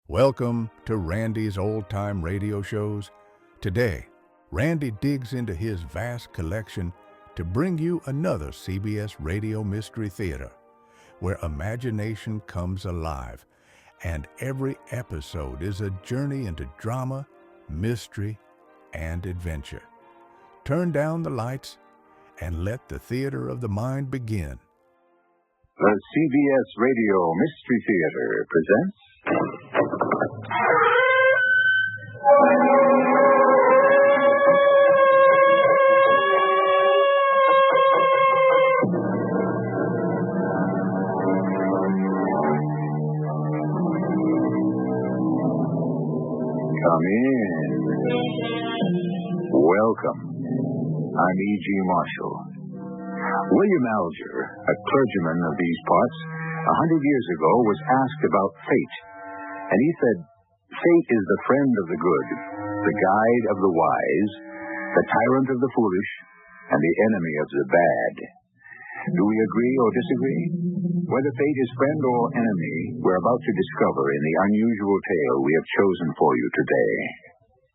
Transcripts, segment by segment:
Welcome to Randy's Old Time Radio Shows. Today, Randy digs into his vast collection to bring you another CBS Radio Mystery Theater, where imagination comes alive, and every episode is a journey into drama, mystery, and adventure. Turn down the lights and let the theater of the mind begin. The CBS Radio Mystery Theater presents... Come in. Welcome. I'm E.G. Marshall. William Alger, a clergyman of these parts, 100 years ago, was asked about fate. And he said, fate is the friend of the good, the guide of the wise, the tyrant of the foolish, and the enemy of the bad. Do we agree or disagree? Whether fate is friend or enemy, we're about to discover in the unusual tale we have chosen for you today.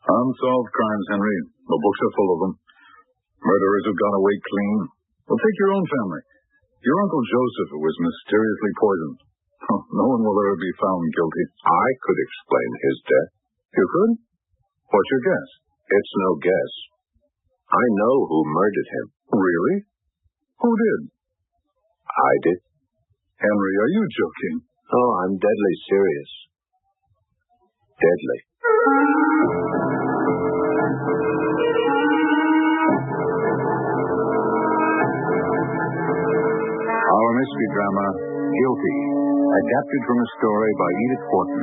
Unsolved crimes, Henry. The books are full of them. Murderers who've gone away clean. Well, take your own family. Your Uncle Joseph was mysteriously poisoned. No one will ever be found guilty. I could explain his death. You could? What's your guess? It's no guess. I know who murdered him. Really? Who did? I did. Henry, are you joking? Oh, I'm deadly serious. Deadly. Our mystery drama, Guilty, adapted from a story by Edith Wharton,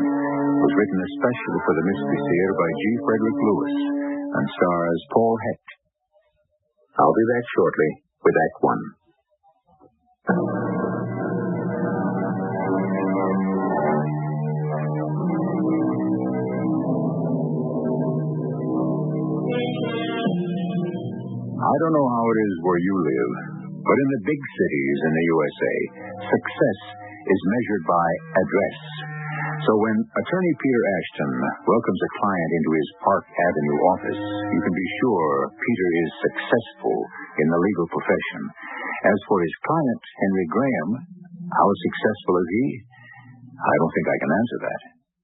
was written especially for the Mystery Theater by G. Frederick Lewis and stars Paul Hecht. I'll be back shortly with Act One. I don't know how it is where you live, but in the big cities in the USA, success is measured by address. So when attorney Peter Ashton welcomes a client into his Park Avenue office, you can be sure Peter is successful in the legal profession. As for his client, Henry Graham, how successful is he? I don't think I can answer that.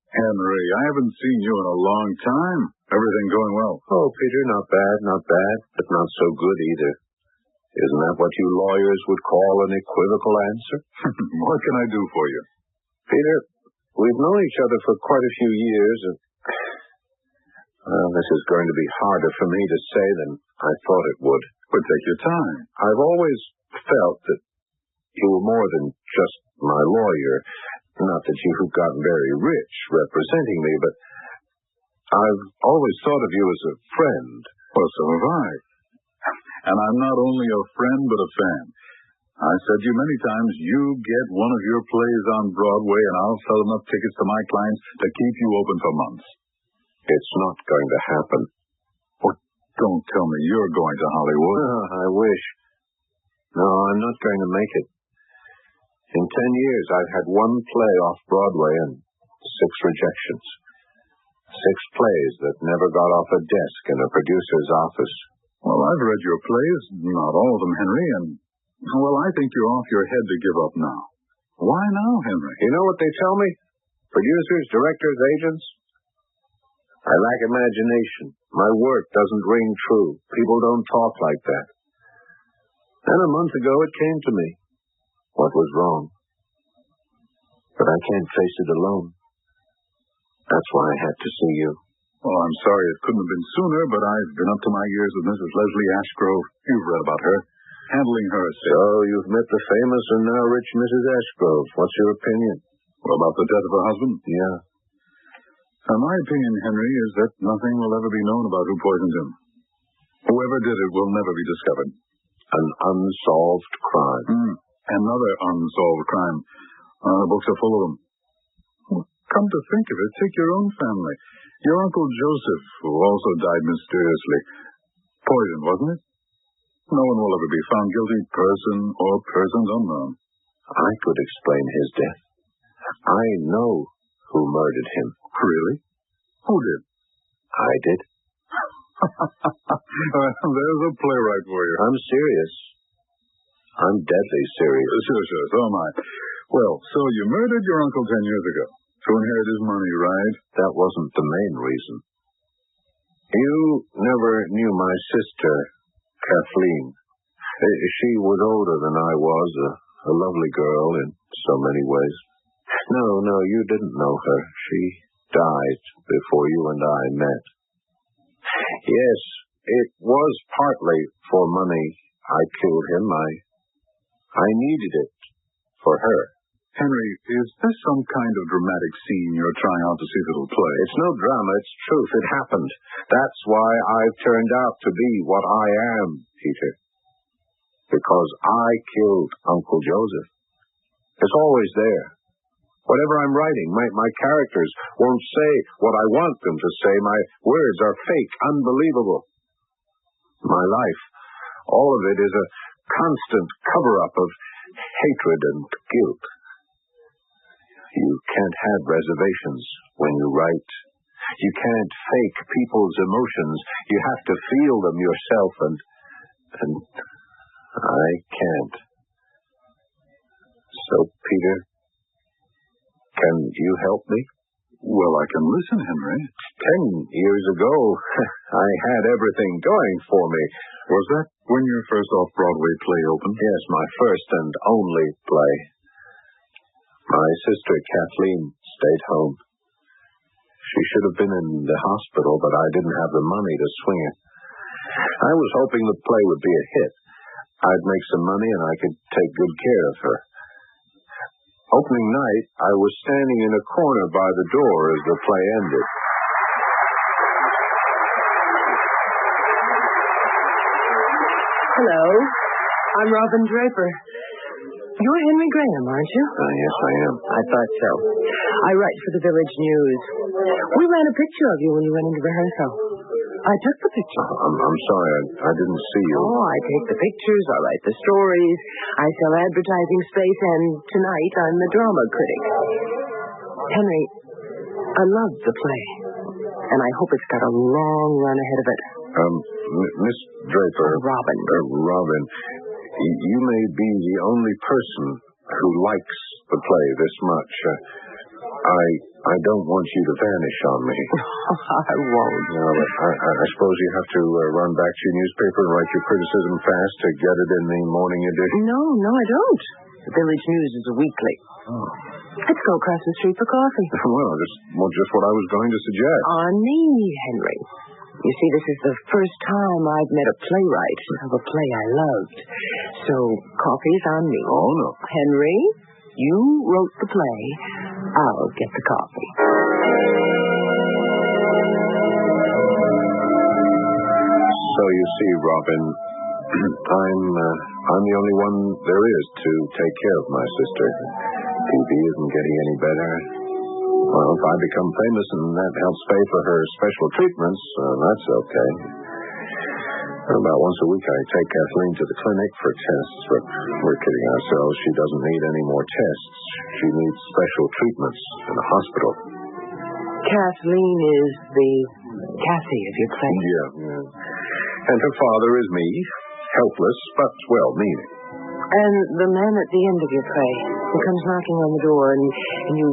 Henry, I haven't seen you in a long time. Everything going well? Oh, Peter, not bad, but not so good either. Isn't that what you lawyers would call an equivocal answer? What can I do for you? Peter, we've known each other for quite a few years, and well, this is going to be harder for me to say than I thought it would. But take your time. I've always felt that you were more than just my lawyer. Not that you've gotten very rich representing me, but I've always thought of you as a friend. Well, so have I. And I'm not only a friend, but a fan. I said to you many times, you get one of your plays on Broadway, and I'll sell enough tickets to my clients to keep you open for months. It's not going to happen. Oh, don't tell me you're going to Hollywood. I wish. No, I'm not going to make it. In 10 years, I've had one play off Broadway and 6 rejections. 6 plays that never got off a desk in a producer's office. Well, I've read your plays, not all of them, Henry, and, well, I think you're off your head to give up now. Why now, Henry? You know what they tell me? Producers, directors, agents? I lack imagination. My work doesn't ring true. People don't talk like that. Then a month ago, it came to me. What was wrong? But I can't face it alone. That's why I had to see you. Well, I'm sorry it couldn't have been sooner, but I've been up to my ears with Mrs. Leslie Ashgrove. You've read about her. Handling her estate. So you've met the famous and now rich Mrs. Ashgrove. What's your opinion? What about the death of her husband? Yeah. My opinion, Henry, is that nothing will ever be known about who poisoned him. Whoever did it will never be discovered. An unsolved crime. Another unsolved crime. The books are full of them. Well, come to think of it, take your own family. Your Uncle Joseph, who also died mysteriously. Poison, wasn't it? No one will ever be found guilty, person or persons unknown. I could explain his death. I know who murdered him. Really? Who did? I did. There's a playwright for you. I'm serious. I'm deadly serious. Sure, so am I. Well, so you murdered your uncle 10 years ago to inherit his money, right? That wasn't the main reason. You never knew my sister, Kathleen. She was older than I was, a lovely girl in so many ways. No, you didn't know her. She died before you and I met. Yes, it was partly for money I killed him. I needed it for her. Henry, is this some kind of dramatic scene you're trying out to see if it'll play? It's no drama, it's truth. It happened. That's why I've turned out to be what I am, Peter. Because I killed Uncle Joseph. It's always there. Whatever I'm writing, my characters won't say what I want them to say. My words are fake, unbelievable. My life, all of it is a constant cover-up of hatred and guilt. You can't have reservations when you write. You can't fake people's emotions. You have to feel them yourself, and I can't. So, Peter, can you help me? Well, I can listen, Henry. 10 years ago, I had everything going for me. Was that when your first off-Broadway play opened? Yes, my first and only play. My sister, Kathleen, stayed home. She should have been in the hospital, but I didn't have the money to swing it. I was hoping the play would be a hit. I'd make some money and I could take good care of her. Opening night, I was standing in a corner by the door as the play ended. Hello. I'm Robin Draper. You're Henry Graham, aren't you? Yes, I am. I thought so. I write for the Village News. We ran a picture of you when you went into rehearsal. I took the picture. I'm sorry, I didn't see you. Oh, I take the pictures, I write the stories, I sell advertising space, and tonight I'm the drama critic. Henry, I love the play, and I hope it's got a long run ahead of it. Miss Draper. Robin. Robin, you may be the only person who likes the play this much. I don't want you to vanish on me. I won't. No, but I suppose you have to run back to your newspaper and write your criticism fast to get it in the morning edition? No, I don't. The Village News is a weekly. Oh. Let's go across the street for coffee. Well, just what I was going to suggest. On me, Henry. You see, this is the first time I've met a playwright of a play I loved. So, coffee's on me. Oh, no. Henry, you wrote the play. I'll get the coffee. So you see, Robin, I'm the only one there is to take care of my sister. P.B. isn't getting any better. Well, if I become famous and that helps pay for her special treatments, that's okay. About once a week I take Kathleen to the clinic for tests, but we're kidding ourselves. She doesn't need any more tests. She needs special treatments in a hospital. Kathleen is the Cassie of your play. Yeah. And her father is me, helpless but well-meaning. And the man at the end of your play, who comes knocking on the door and you...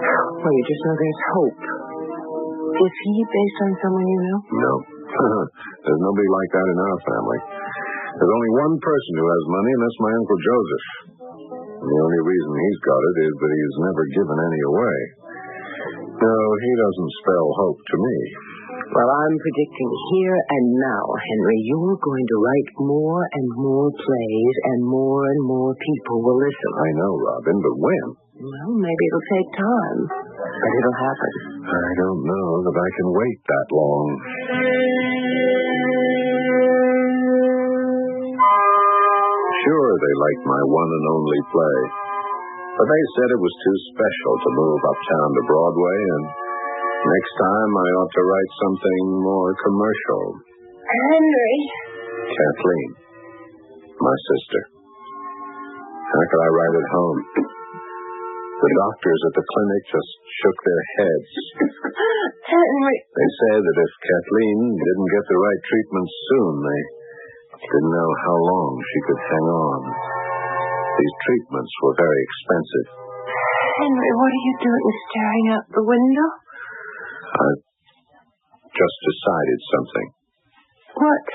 Well, you just know there's hope. Is he based on someone you know? No. There's nobody like that in our family. There's only one person who has money, and that's my Uncle Joseph. And the only reason he's got it is that he's never given any away. No, he doesn't spell hope to me. Well, I'm predicting here and now, Henry, you're going to write more and more plays, and more people will listen. I know, Robin, but when? Well, maybe it'll take time, but it'll happen. I don't know that I can wait that long. Sure, they liked my one and only play, but they said it was too special to move uptown to Broadway, and next time I ought to write something more commercial. Henry. Kathleen, my sister. How could I write at home? The doctors at the clinic just shook their heads. Henry. They said that if Kathleen didn't get the right treatment soon, they didn't know how long she could hang on. These treatments were very expensive. Henry, what are you doing staring out the window? I've just decided something. What?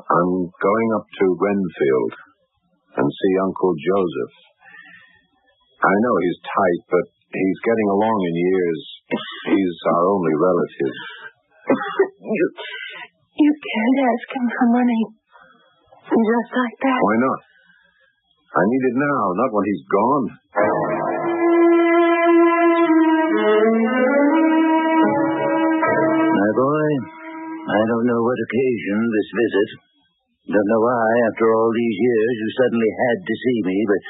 I'm going up to Renfield and see Uncle Joseph. I know he's tight, but he's getting along in years. He's our only relative. You can't ask him for money. Just like that. Why not? I need it now, not when he's gone. My boy, I don't know what occasioned this visit. Don't know why, after all these years, you suddenly had to see me, but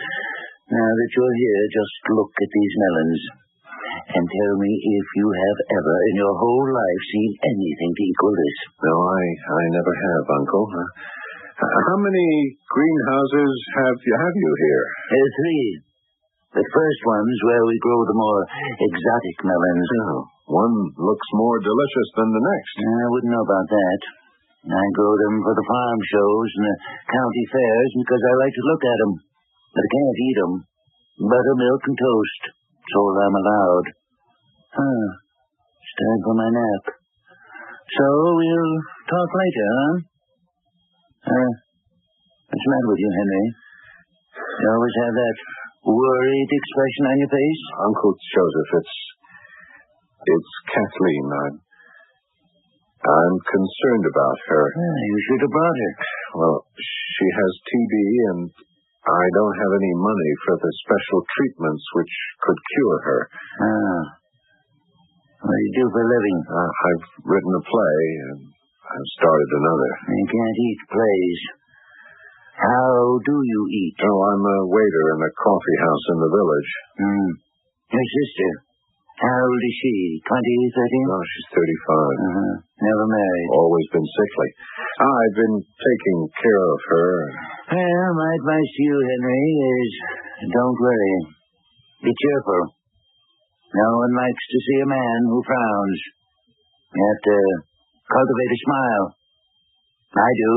now that you're here, just look at these melons and tell me if you have ever in your whole life seen anything to equal this. No, I never have, Uncle. How many greenhouses have you here? 3. The first one's where we grow the more exotic melons. Oh, one looks more delicious than the next. I wouldn't know about that. I grow them for the farm shows and the county fairs because I like to look at them. But I can't eat them. Buttermilk and toast. That's all I'm allowed. It's time for my nap. So we'll talk later, huh? What's the matter with you, Henry? You always have that worried expression on your face? Uncle Joseph, it's Kathleen. I'm concerned about her. You should have brought her. Well, she has TB, and I don't have any money for the special treatments which could cure her. What do you do for a living? I've written a play, and I've started another. You can't eat plays. How do you eat? Oh, I'm a waiter in a coffee house in the village. Your sister, how old is she? 20, 30? No, she's 35. Never married. Always been sickly. I've been taking care of her. Well, my advice to you, Henry, is don't worry. Be cheerful. No one likes to see a man who frowns. You have to cultivate a smile. I do.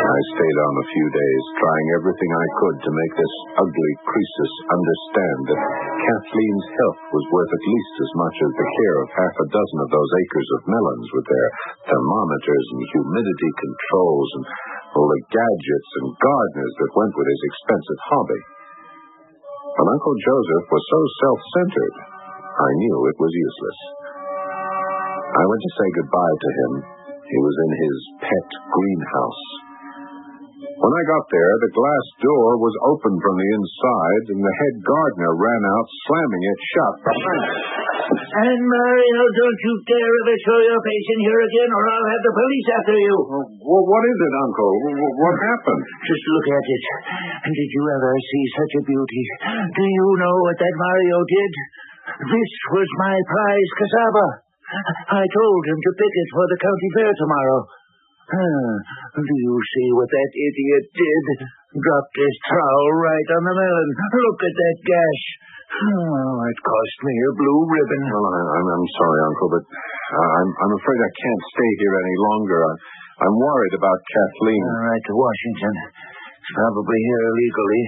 I stayed on a few days, trying everything I could to make this ugly Croesus understand that Kathleen's health was worth at least as much as the care of half a dozen of those acres of melons with their thermometers and humidity controls and all the gadgets and gardeners that went with his expensive hobby. But Uncle Joseph was so self-centered, I knew it was useless. I went to say goodbye to him. He was in his pet greenhouse. When I got there, the glass door was open from the inside, and the head gardener ran out, slamming it shut behind him. And Mario, don't you dare ever show your face in here again, or I'll have the police after you. Well, what is it, Uncle? What happened? Just look at it. Did you ever see such a beauty? Do you know what that Mario did? This was my prize cassava. I told him to pick it for the county fair tomorrow. Do you see what that idiot did? Dropped his trowel right on the melon. Look at that gash. It cost me a blue ribbon. Well, I'm sorry, Uncle, but I'm afraid I can't stay here any longer. I'm worried about Kathleen. All right, to Washington. He's probably here illegally.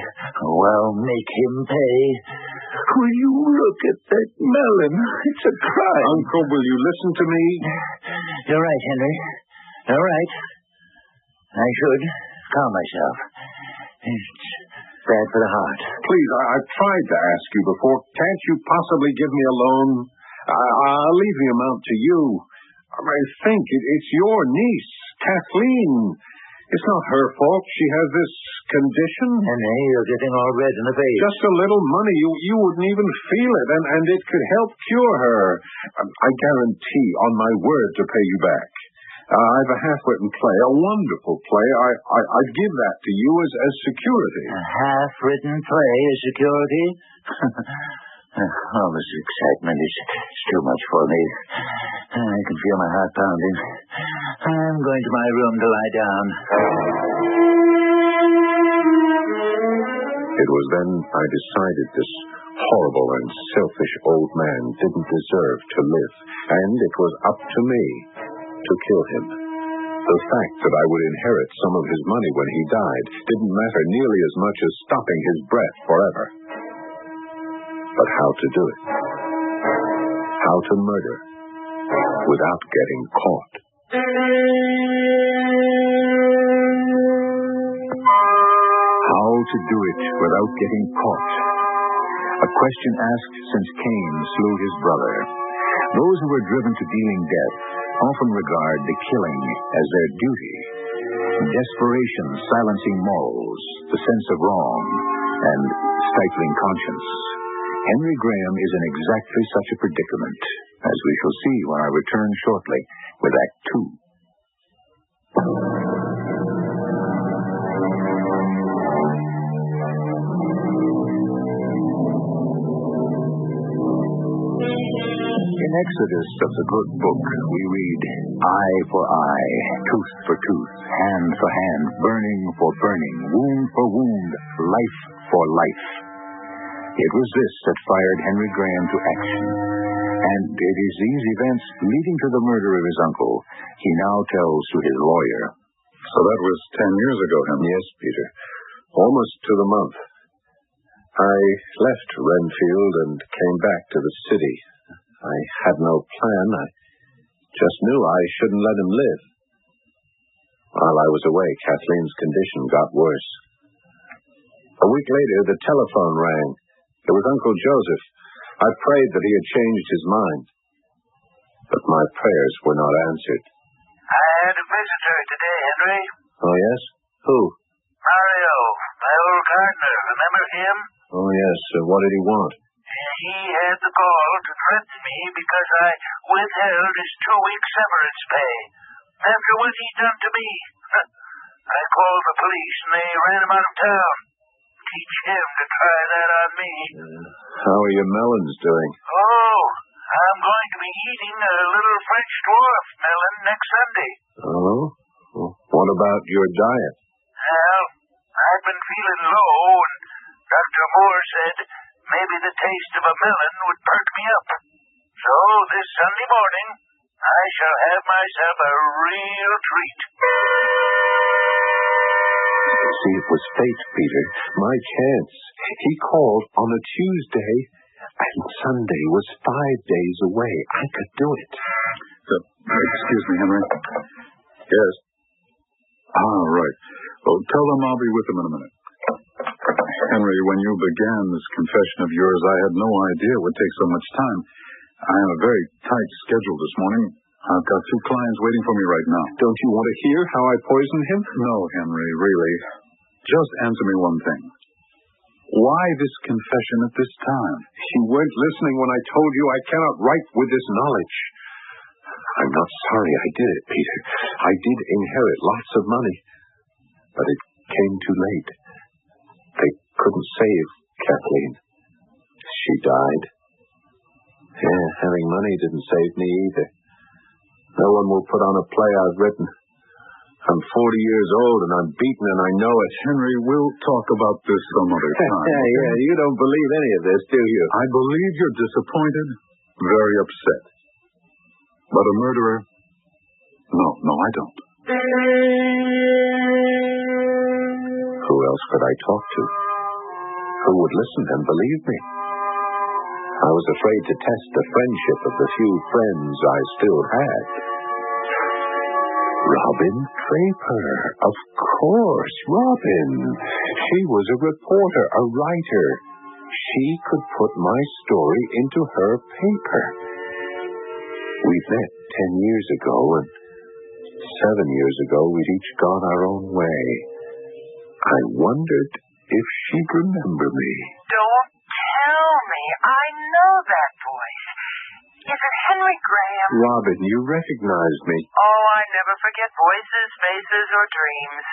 Well, make him pay. Will you look at that melon? It's a crime. Uncle, will you listen to me? You're right, Henry. All right. I should calm myself. It's bad for the heart. Please, I've tried to ask you before. Can't you possibly give me a loan? I'll leave the amount to you. I think it's your niece, Kathleen. It's not her fault. She has this condition. Henry, you're getting all red in the face. Just a little money. You wouldn't even feel it, and it could help cure her. I guarantee on my word to pay you back. I've a half-written play, a wonderful play. I'd give that to you as security. A half-written play as security? All this excitement is too much for me. I can feel my heart pounding. I'm going to my room to lie down. It was then I decided this horrible and selfish old man didn't deserve to live, and it was up to me to kill him. The fact that I would inherit some of his money when he died didn't matter nearly as much as stopping his breath forever. But how to do it? How to murder without getting caught? How to do it without getting caught? A question asked since Cain slew his brother. Those who are driven to dealing death often regard the killing as their duty. Desperation silencing morals, the sense of wrong, and stifling conscience. Henry Graham is in exactly such a predicament, as we shall see when I return shortly with Act 2. In Exodus of the good book, we read, eye for eye, tooth for tooth, hand for hand, burning for burning, wound for wound, life for life. It was this that fired Henry Graham to action. And it is these events leading to the murder of his uncle he now tells to his lawyer. So that was 10 years ago, Henry? Yes, Peter. Almost to the month. I left Renfield and came back to the city. I had no plan. I just knew I shouldn't let him live. While I was away, Kathleen's condition got worse. A week later, the telephone rang. It was Uncle Joseph. I prayed that he had changed his mind. But my prayers were not answered. I had a visitor today, Henry. Oh, yes? Who? Mario, my old gardener. Remember him? Oh, yes. What did he want? He had the gall to threaten me because I withheld his 2-week severance pay after what he'd done to me. I called the police and they ran him out of town. Teach him to try that on me. How are your melons doing? Oh, I'm going to be eating a little French dwarf melon next Sunday. Oh? Well, what about your diet? Well, I've been feeling low, and Dr. Moore said maybe the taste of a melon would perk me up. So this Sunday morning, I shall have myself a real treat. See, it was fate, Peter. My chance. He called on a Tuesday, and Sunday was 5 days away. I could do it. Excuse me, Henry. Yes. Right. Well, tell them I'll be with them in a minute. Henry, when you began this confession of yours, I had no idea it would take so much time. I have a very tight schedule this morning. I've got 2 clients waiting for me right now. Don't you want to hear how I poisoned him? No, Henry, really. Just answer me one thing. Why this confession at this time? You weren't listening when I told you I cannot write with this knowledge. I'm not sorry I did it, Peter. I did inherit lots of money, but it came too late. They couldn't save Kathleen. She died. Yeah, having money didn't save me either. No one will put on a play I've written. I'm 40 years old and I'm beaten and I know it. Henry, we'll talk about this some other time. Yeah, you don't believe any of this, do you? I believe you're disappointed, very upset. But a murderer? No, I don't. Who else could I talk to? Who would listen and believe me? I was afraid to test the friendship of the few friends I still had. Robin Draper. Of course, Robin. She was a reporter, a writer. She could put my story into her paper. We met 10 years ago, and 7 years ago we'd each gone our own way. I wondered if she'd remember me. Don't tell me. I know that voice. Is it Henry Graham? Robin, you recognized me. Oh, I never forget voices, faces, or dreams.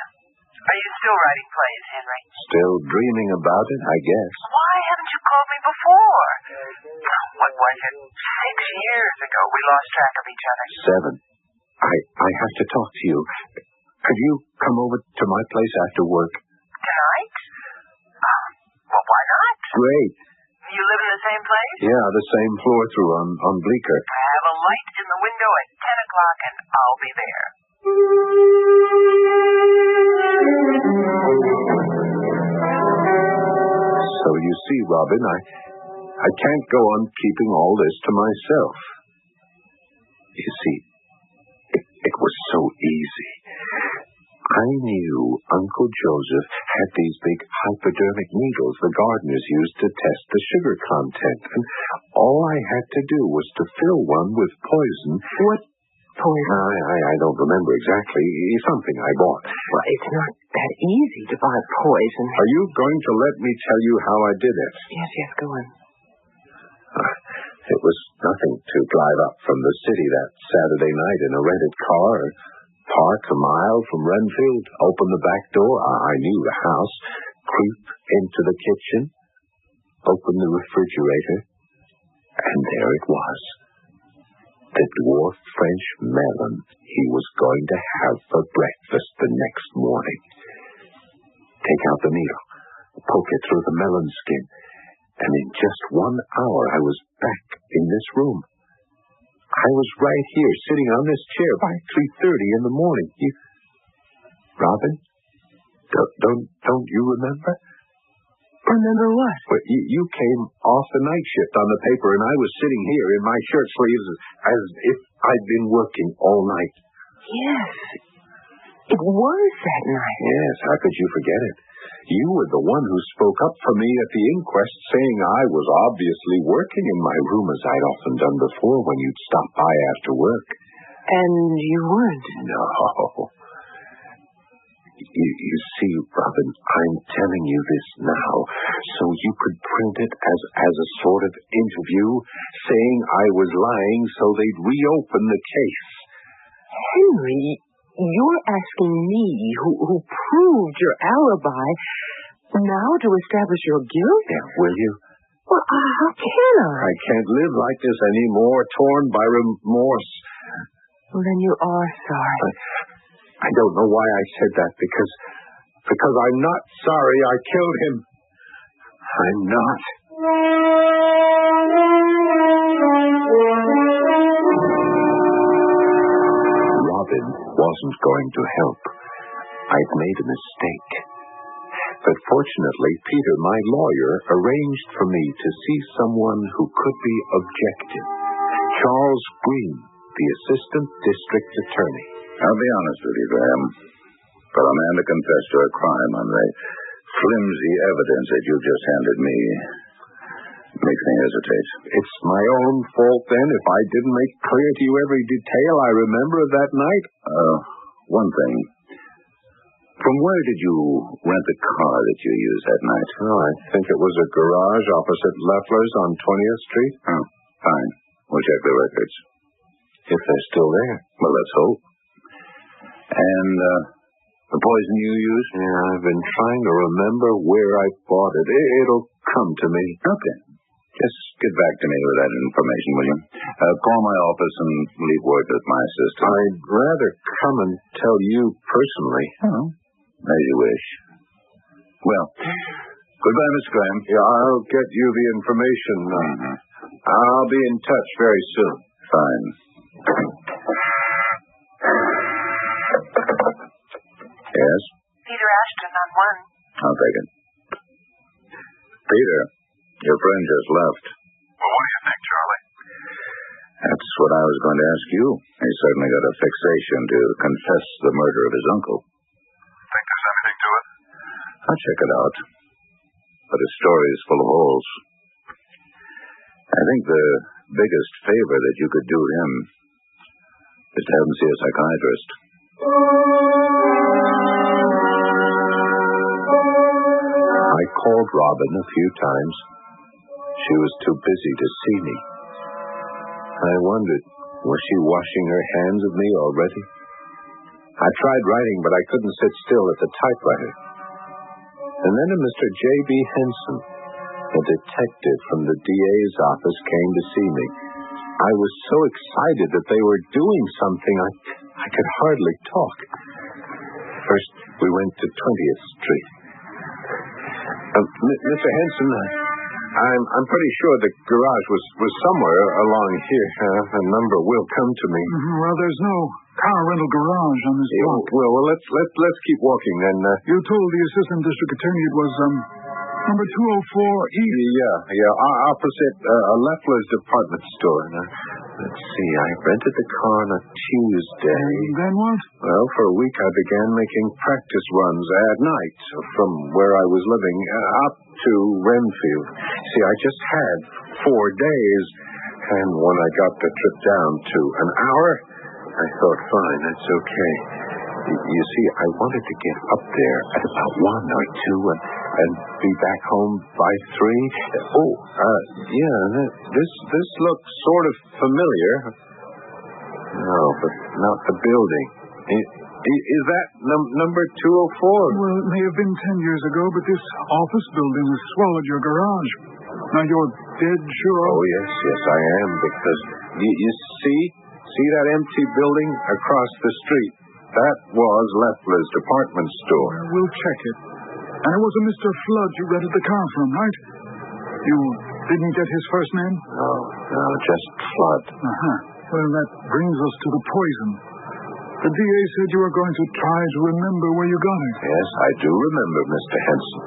Are you still writing plays, Henry? Still dreaming about it, I guess. Why haven't you called me before? What was it? 6 years ago we lost track of each other. 7. I have to talk to you. Could you come over to my place after work? Tonight? Well, why not? Great. You live in the same place? Yeah, the same floor through on Bleecker. Have a light in the window at 10 o'clock and I'll be there. So you see, Robin, I can't go on keeping all this to myself. You see, it was so easy. I knew Uncle Joseph had these big hypodermic needles the gardeners used to test the sugar content, and all I had to do was to fill one with poison. What poison? I don't remember exactly. Something I bought. Well, it's not that easy to buy poison. Are you going to let me tell you how I did it? Yes, go on. It was nothing to drive up from the city that Saturday night in a rented car, park a mile from Renfield, open the back door, I knew the house, creep into the kitchen, open the refrigerator, and there it was. The dwarf French melon he was going to have for breakfast the next morning. Take out the needle, poke it through the melon skin, and in just 1 hour I was back in this room. I was right here, sitting on this chair by 3:30 in the morning. Robin, don't you remember? Remember what? Well, you came off the night shift on the paper, and I was sitting here in my shirt sleeves as if I'd been working all night. Yes, it was that night. Yes, how could you forget it? You were the one who spoke up for me at the inquest, saying I was obviously working in my room as I'd often done before when you'd stop by after work. And you weren't? No. You see, Robin, I'm telling you this now so you could print it as a sort of interview, saying I was lying so they'd reopen the case. Henry, you're asking me, who proved your alibi, now to establish your guilt? Yeah, will you? Well, how can I? I can't live like this anymore, torn by remorse. Well, then you are sorry. I don't know why I said that, because I'm not sorry I killed him. I'm not. Robin wasn't going to help. I'd made a mistake. But fortunately, Peter, my lawyer, arranged for me to see someone who could be objective. Charles Green, the assistant district attorney. I'll be honest with you, Graham. For a man to confess to a crime on the flimsy evidence that you just handed me makes me hesitate. It's my own fault, then, if I didn't make clear to you every detail I remember of that night? One thing. From where did you rent the car that you used that night? Oh, I think it was a garage opposite Leffler's on 20th Street. Oh, fine. We'll check the records. If they're still there. Well, let's hope. And the poison you used? Yeah, I've been trying to remember where I bought it. It'll come to me. Okay. Just get back to me with that information, will you? Call my office and leave word with my assistant. I'd rather come and tell you personally. Oh, as you wish. Well, goodbye, Mr. Graham. Yeah, I'll get you the information. I'll be in touch very soon. Fine. Yes? Peter Ashton on one. I'll take it. Peter, your friend just left. Well, what do you think, Charlie? That's what I was going to ask you. He certainly got a fixation to confess the murder of his uncle. Think there's anything to it? I'll check it out. But his story is full of holes. I think the biggest favor that you could do him is to have him see a psychiatrist. I called Robin a few times. She was too busy to see me. I wondered, was she washing her hands of me already? I tried writing, but I couldn't sit still at the typewriter. And then a Mr. J.B. Henson, a detective from the DA's office, came to see me. I was so excited that they were doing something, I could hardly talk. First, we went to 20th Street. Mr. Henson, I'm pretty sure the garage was somewhere along here. A number will come to me. Well, there's no car rental garage on this block. Well, let's keep walking then. You told the assistant district attorney it was number 204 East. Yeah. Opposite Leffler's department store. Now, let's see. I rented the car on a Tuesday. And then what? Well, for a week I began making practice runs at night from where I was living up to Renfield. See, I just had 4 days, and when I got the trip down to an hour, I thought, fine, that's okay. You see, I wanted to get up there at about 1 or 2 and be back home by 3. This looks sort of familiar. No, but not the building. Is that number 204? Well, it may have been 10 years ago, but this office building has swallowed your garage. Now, you're dead sure? Oh, yes, I am, because you see that empty building across the street? That was Leffler's department store. We'll check it. And it was a Mr. Flood you rented the car from, right? You didn't get his first name? No, just Flood. Well, that brings us to the poison. The DA said you were going to try to remember where you got it. Yes, I do remember, Mr. Henson.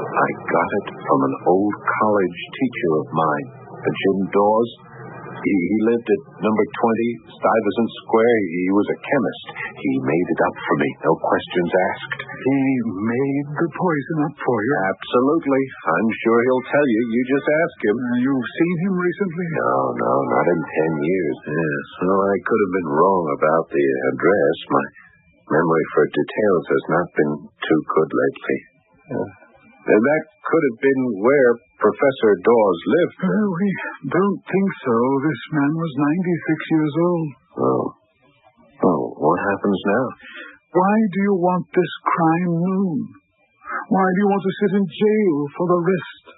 I got it from an old college teacher of mine, Jim Dawes. He lived at number 20 Stuyvesant Square. He was a chemist. He made it up for me, no questions asked. He made the poison up for you? Absolutely. I'm sure he'll tell you. You just ask him. You've seen him recently? No, not in 10 years. Yes. Well, I could have been wrong about the address. My memory for details has not been too good lately. That could have been where Professor Dawes lived. We don't think so. This man was 96 years old. Oh, what happens now? Why do you want this crime known? Why do you want to sit in jail for the rest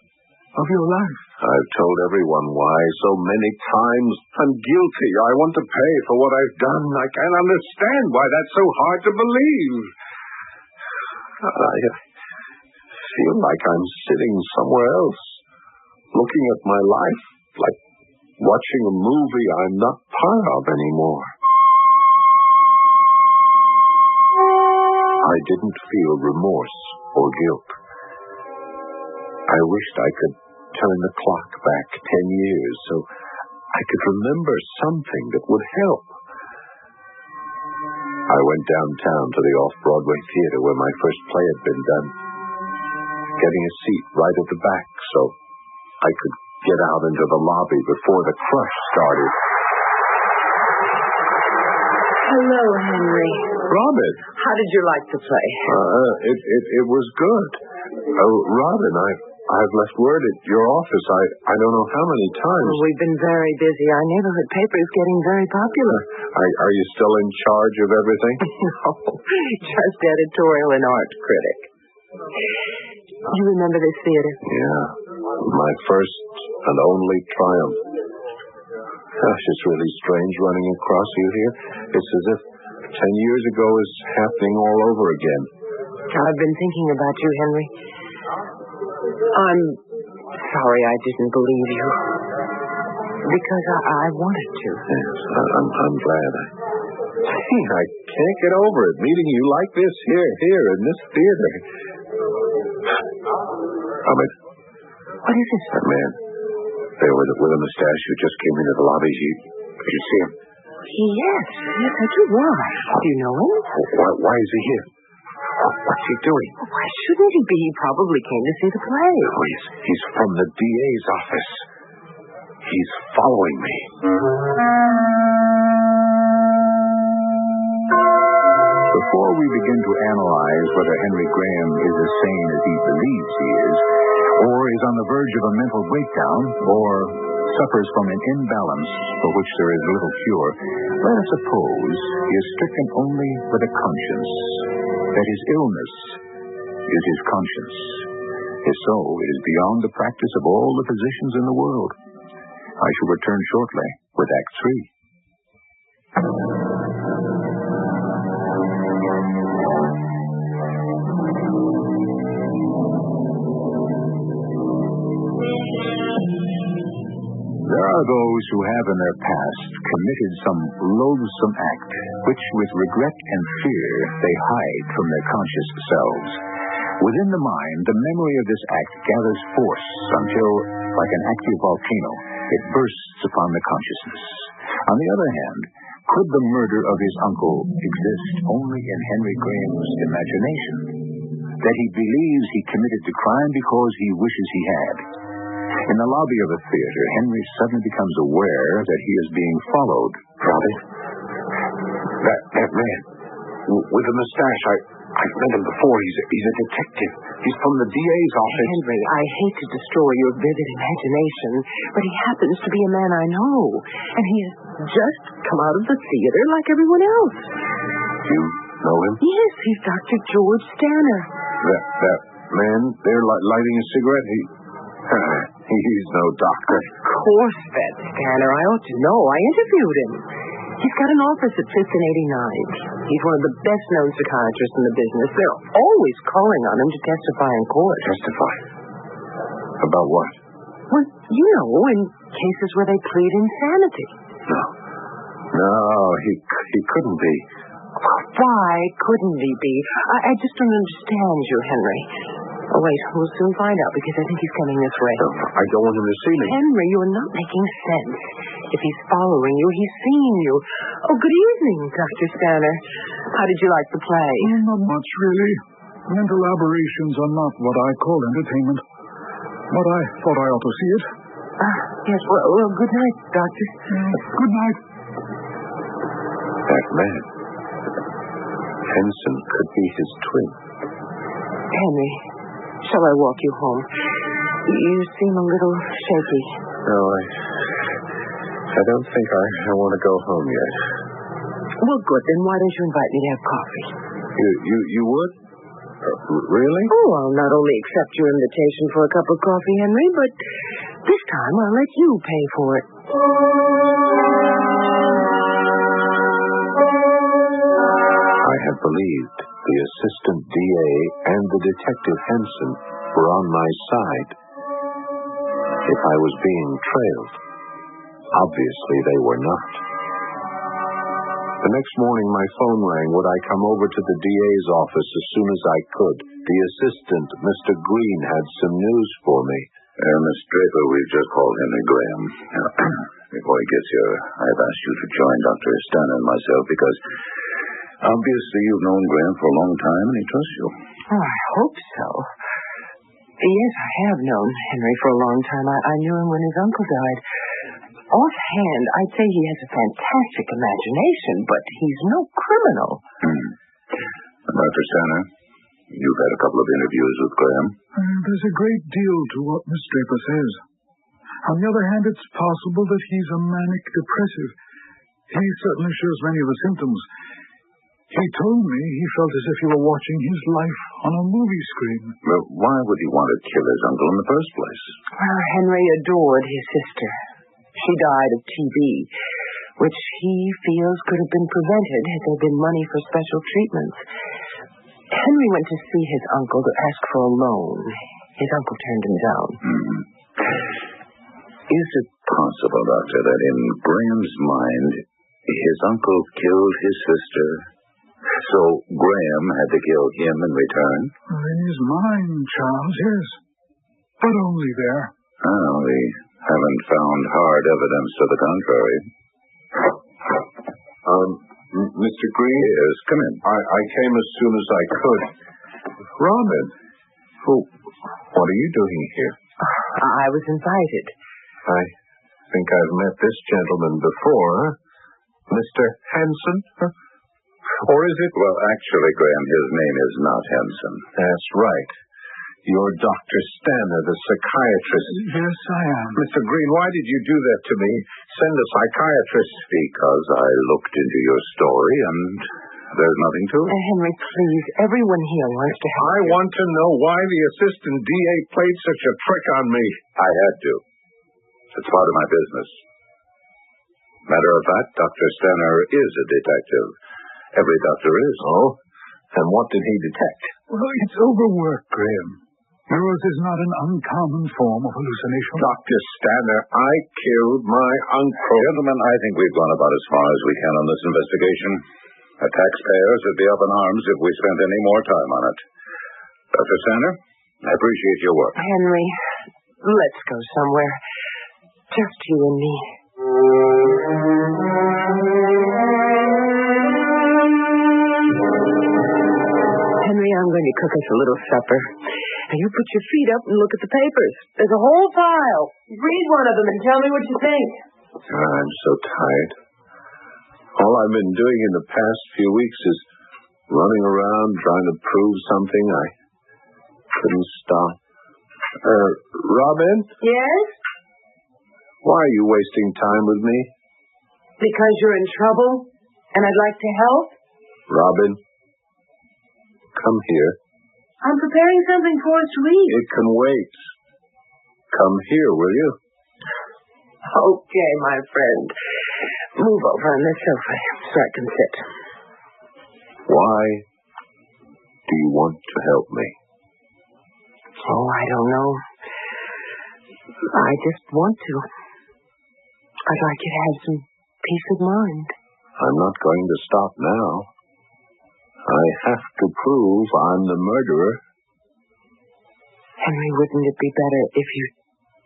of your life? I've told everyone why so many times. I'm guilty. I want to pay for what I've done. I can't understand why that's so hard to believe. I feel like I'm sitting somewhere else, looking at my life like watching a movie I'm not part of anymore. I didn't feel remorse or guilt. I wished I could turn the clock back 10 years so I could remember something that would help. I went downtown to the off-Broadway theater where my first play had been done, getting a seat right at the back so I could get out into the lobby before the crush started. Hello, Henry. Robin. How did you like the play? It was good. Robin, I've left word at your office. I don't know how many times. Well, we've been very busy. Our neighborhood paper is getting very popular. Are you still in charge of everything? No, just editorial and art critic. You remember this theater? Yeah, my first and only triumph. Gosh, it's really strange running across you here. It's as if 10 years ago is happening all over again. I've been thinking about you, Henry. I'm sorry I didn't believe you. Because I wanted to. Yes, I'm glad. I can't get over it, meeting you like this here in this theater. Ahmed. What is it? That man. There with a mustache who just came into the lobby. Did you see him? Yes, I do. Why? Do you know him? Why is he here? What's he doing? Why shouldn't he be? He probably came to see the play. Oh, he's from the DA's office. He's following me. Before we begin to analyze whether Henry Graham is as sane as he believes he is, or is on the verge of a mental breakdown, or suffers from an imbalance for which there is little cure, let us suppose he is stricken only with a conscience, that his illness is his conscience. If so, it is beyond the practice of all the physicians in the world. I shall return shortly with Act 3. There are those who have in their past committed some loathsome act, which with regret and fear they hide from their conscious selves. Within the mind, the memory of this act gathers force until, like an active volcano, it bursts upon the consciousness. On the other hand, could the murder of his uncle exist only in Henry Graham's imagination? That he believes he committed the crime because he wishes he had. In the lobby of a theater, Henry suddenly becomes aware that he is being followed. Robbie? That man with the mustache, I've met him before. He's a detective. He's from the DA's office. Henry, I hate to destroy your vivid imagination, but he happens to be a man I know. And he has just come out of the theater like everyone else. You know him? Yes, he's Dr. George Stanner. That man there lighting a cigarette? He's no doctor. Of course, that Stanner. I ought to know. I interviewed him. He's got an office at 5th and 89th. He's one of the best-known psychiatrists in the business. They're always calling on him to testify in court. Testify? About what? Well, you know, in cases where they plead insanity. No, he couldn't be. Why couldn't he be? I just don't understand you, Henry. Oh, wait, we'll soon find out because I think he's coming this way. I don't want him to see me. Henry, you're not making sense. If he's following you, he's seeing you. Oh, good evening, Dr. Stanner. How did you like the play? Not much, really. Mental aberrations are not what I call entertainment. But I thought I ought to see it. Yes, well, good night, Doctor. Good night. That man. Henson could be his twin. Henry, shall I walk you home? You seem a little shaky. No, I don't think I want to go home yet. Well, good. Then why don't you invite me to have coffee? You would? Really? Oh, I'll not only accept your invitation for a cup of coffee, Henry, but this time I'll let you pay for it. I had believed the assistant DA and the detective Henson were on my side. If I was being trailed, obviously they were not. The next morning my phone rang. Would I come over to the DA's office as soon as I could? The assistant, Mr. Green, had some news for me. Miss Draper, we've just called Henry Graham. Before he gets here, I've asked you to join Dr. Stanner and myself because obviously you've known Graham for a long time and he trusts you. Oh, I hope so. Yes, I have known Henry for a long time. I knew him when his uncle died. Offhand, I'd say he has a fantastic imagination, but he's no criminal. Dr. Stanner, you've had a couple of interviews with Graham. There's a great deal to what Miss Draper says. On the other hand, it's possible that he's a manic depressive. He certainly shows many of the symptoms. He told me he felt as if he were watching his life on a movie screen. Well, why would he want to kill his uncle in the first place? Well, Henry adored his sister. She died of TB, which he feels could have been prevented had there been money for special treatments. Henry went to see his uncle to ask for a loan. His uncle turned him down. Is it possible, Doctor, that in Graham's mind, his uncle killed his sister, so Graham had to kill him in return? In his mind, Charles, yes. But only there. Oh, we haven't found hard evidence to the contrary. Mr. Green? Yes, come in. I came as soon as I could. Robin, what are you doing here? I was invited. I think I've met this gentleman before. Mr. Henson? Or is it? Well, actually, Graham, his name is not Henson. That's right. You're Dr. Stanner, the psychiatrist. Yes, I am. Mr. Green, why did you do that to me? Send a psychiatrist. Because I looked into your story and there's nothing to it. Henry, please, everyone here wants to help I you. want to know why the assistant DA played such a trick on me. I had to. It's part of my business. Matter of fact, Dr. Stanner is a detective. Every doctor is. Oh? And what did he detect? Well, it's overwork, Graham. Yours is not an uncommon form of hallucination. Dr. Stanner, I killed my uncle. Gentlemen, I think we've gone about as far as we can on this investigation. The taxpayers would be up in arms if we spent any more time on it. Dr. Stanner, I appreciate your work. Henry, let's go somewhere. Just you and me. Henry, I'm going to cook us a little supper. Now you put your feet up and look at the papers. There's a whole pile. Read one of them and tell me what you think. I'm so tired. All I've been doing in the past few weeks is running around trying to prove something I couldn't stop. Robin? Yes? Why are you wasting time with me? Because you're in trouble and I'd like to help? Robin, come here. I'm preparing something for us to eat. It can wait. Come here, will you? Okay, my friend. Move over on this sofa so I can sit. Why do you want to help me? Oh, I don't know. I just want to. I'd like you to have some peace of mind. I'm not going to stop now. I have to prove I'm the murderer. Henry, wouldn't it be better if you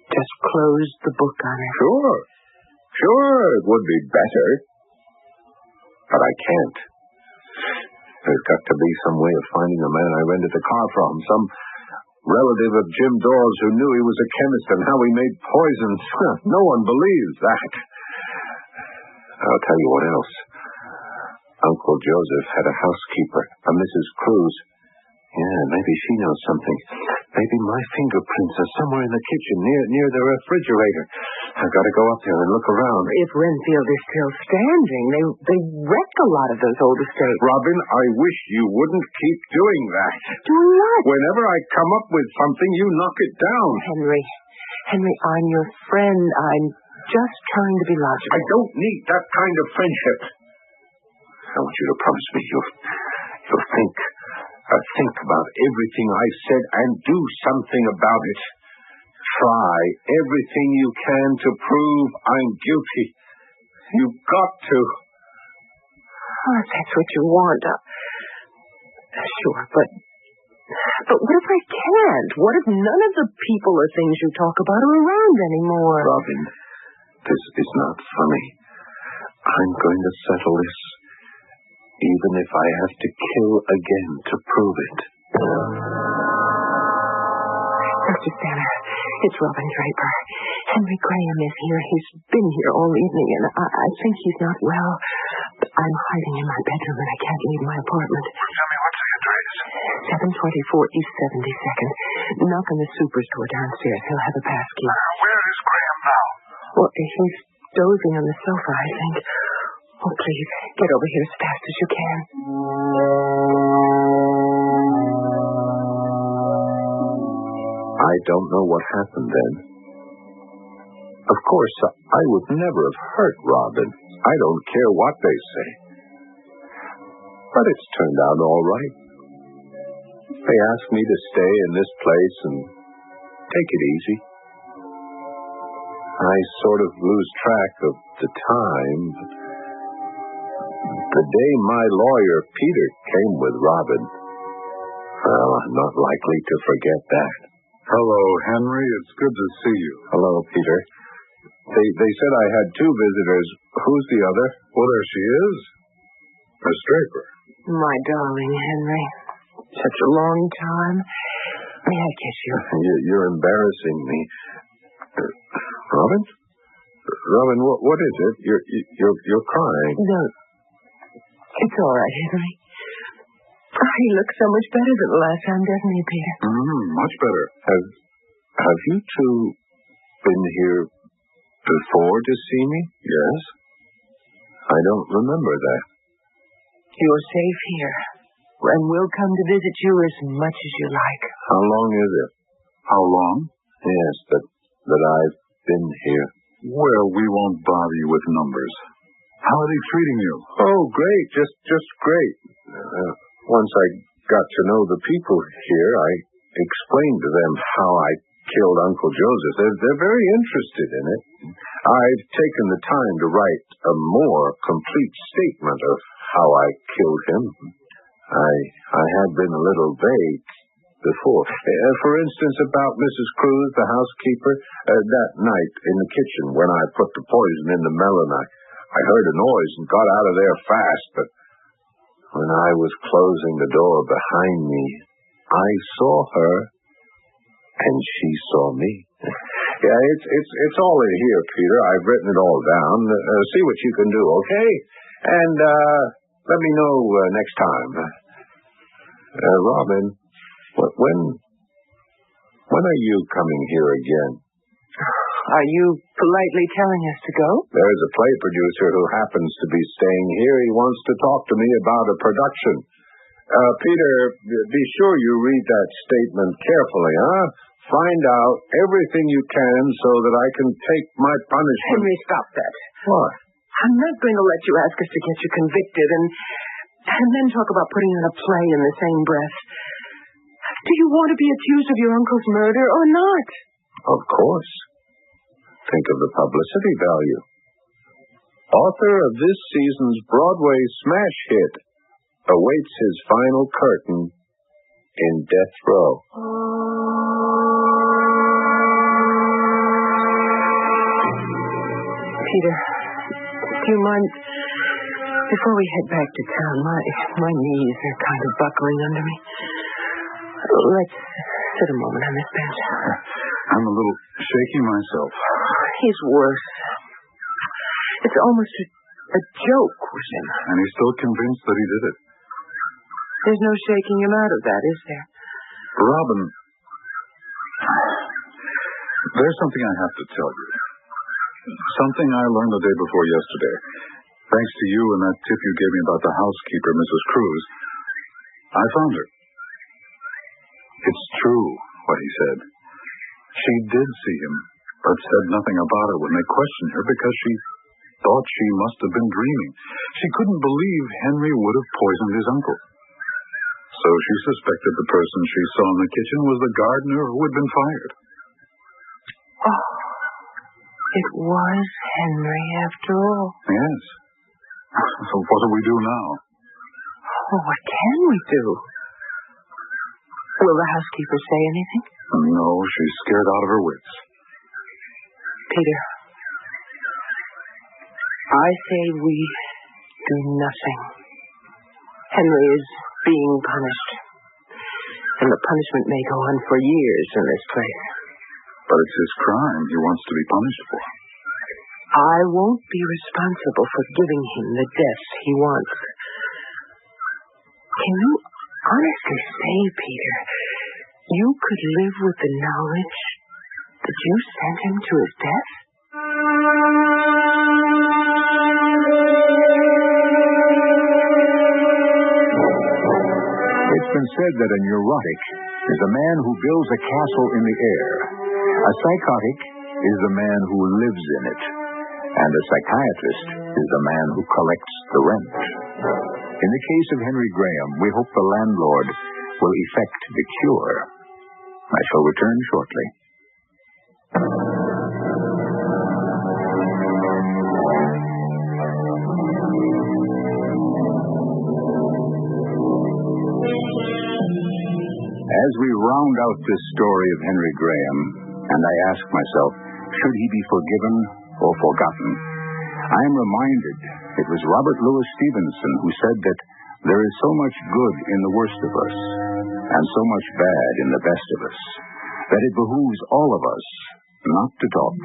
just closed the book on it? Sure, it would be better. But I can't. There's got to be some way of finding the man I rented the car from. Some relative of Jim Dawes who knew he was a chemist and how he made poisons. No one believes that. I'll tell you what else. Uncle Joseph had a housekeeper, a Mrs. Cruz. Yeah, maybe she knows something. Maybe my fingerprints are somewhere in the kitchen, near the refrigerator. I've got to go up there and look around. If Renfield is still standing, they wrecked a lot of those old estates. Robin, I wish you wouldn't keep doing that. Doing what? Whenever I come up with something, you knock it down. Henry, I'm your friend. I'm just trying to be logical. I don't need that kind of friendship. I want you to promise me you'll think about everything I said and do something about it. Try everything you can to prove I'm guilty. You've got to. Oh, if that's what you want. Sure, but what if I can't? What if none of the people or things you talk about are around anymore? Robin, this is not funny. I'm going to settle this. Even if I have to kill again to prove it. Dr. Stanner, it's Robin Draper. Henry Graham is here. He's been here all evening, and I think he's not well. I'm hiding in my bedroom, and I can't leave my apartment. Tell me, what's the address? 724 East 72nd. Knock on the superstore downstairs. He'll have a pass key. Where is Graham now? Well, he's dozing on the sofa, I think. Oh, please, get over here as fast as you can. I don't know what happened then. Of course, I would never have hurt Robin. I don't care what they say. But it's turned out all right. They asked me to stay in this place and take it easy. I sort of lose track of the time, but the day my lawyer, Peter, came with Robin, well, I'm not likely to forget that. Hello, Henry. It's good to see you. Hello, Peter. They said I had two visitors. Who's the other? Well, there she is. Miss Draper. My darling Henry. Such a long time. May I kiss you? You're embarrassing me. Robin? Robin, what is it? You're crying. No. It's all right, Henry. He looks so much better than the last time, doesn't he, Peter? Much better. Have you two been here before to see me? Yes. I don't remember that. You're safe here, and we'll come to visit you as much as you like. How long is it? How long? Yes, that I've been here. Well, we won't bother you with numbers. How are they treating you? Oh, great. Just great. Once I got to know the people here, I explain to them how I killed Uncle Joseph. They're very interested in it. I've taken the time to write a more complete statement of how I killed him. I had been a little vague before. For instance, about Mrs. Cruz, the housekeeper, that night in the kitchen when I put the poison in the melon, I heard a noise and got out of there fast, but when I was closing the door behind me, I saw her, and she saw me. Yeah, it's all in here, Peter. I've written it all down. See what you can do, okay? And let me know next time. Robin, when are you coming here again? Are you politely telling us to go? There's a play producer who happens to be staying here. He wants to talk to me about a production. Peter, be sure you read that statement carefully, huh? Find out everything you can so that I can take my punishment. Henry, stop that. What? I'm not going to let you ask us to get you convicted and then talk about putting on a play in the same breath. Do you want to be accused of your uncle's murder or not? Of course. Think of the publicity value. Author of this season's Broadway smash hit awaits his final curtain in death row. Peter, do you mind, before we head back to town, my knees are kind of buckling under me. Let's sit a moment on this bench. I'm a little shaky myself. He's worse. It's almost a joke with him. And he's still convinced that he did it. There's no shaking him out of that, is there? Robin, there's something I have to tell you. Something I learned the day before yesterday. Thanks to you and that tip you gave me about the housekeeper, Mrs. Cruz, I found her. It's true what he said. She did see him, but said nothing about it when they questioned her because she thought she must have been dreaming. She couldn't believe Henry would have poisoned his uncle. So she suspected the person she saw in the kitchen was the gardener who had been fired. Oh, it was Henry after all. Yes. So what do we do now? Oh, what can we do? Will the housekeeper say anything? No, she's scared out of her wits. Peter, I say we do nothing. Henry is being punished. And the punishment may go on for years in this place. But it's his crime he wants to be punished for. I won't be responsible for giving him the death he wants. Can you honestly say, Peter, you could live with the knowledge that you sent him to his death? It's been said that a neurotic is a man who builds a castle in the air. A psychotic is the man who lives in it. And a psychiatrist is the man who collects the rent. In the case of Henry Graham, we hope the landlord will effect the cure. I shall return shortly. As we round out this story of Henry Graham, and I ask myself, should he be forgiven or forgotten? I am reminded it was Robert Louis Stevenson who said that there is so much good in the worst of us, and so much bad in the best of us, that it behooves all of us not to talk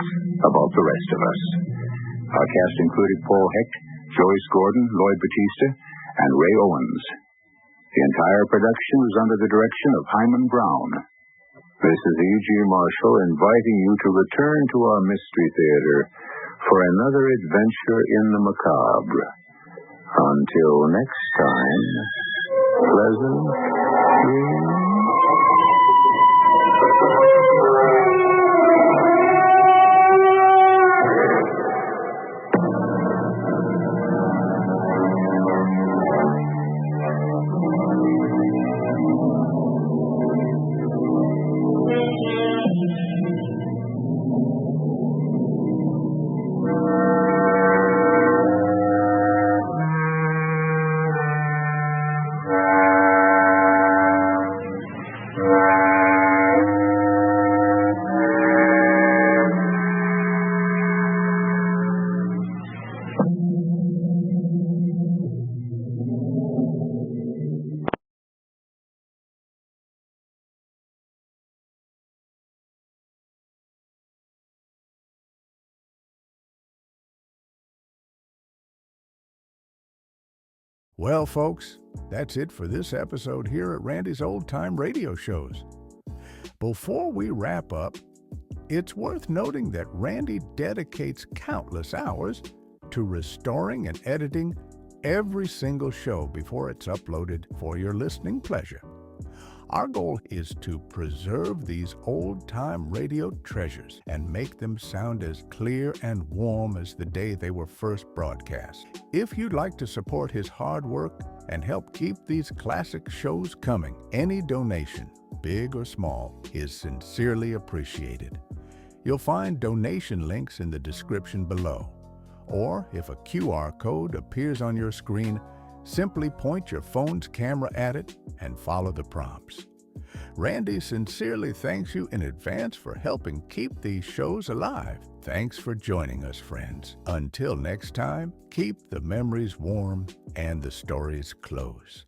about the rest of us. Our cast included Paul Hecht, Joyce Gordon, Lloyd Batista, and Ray Owens. The entire production was under the direction of Hyman Brown. This is E.G. Marshall inviting you to return to our Mystery Theater for another adventure in the macabre. Until next time, pleasant dreams. Well, folks, that's it for this episode here at Randy's Old Time Radio Shows. Before we wrap up, it's worth noting that Randy dedicates countless hours to restoring and editing every single show before it's uploaded for your listening pleasure. Our goal is to preserve these old-time radio treasures and make them sound as clear and warm as the day they were first broadcast. If you'd like to support his hard work and help keep these classic shows coming, any donation, big or small, is sincerely appreciated. You'll find donation links in the description below. Or if a QR code appears on your screen, simply point your phone's camera at it and follow the prompts. Randy sincerely thanks you in advance for helping keep these shows alive. Thanks for joining us, friends. Until next time, keep the memories warm and the stories close.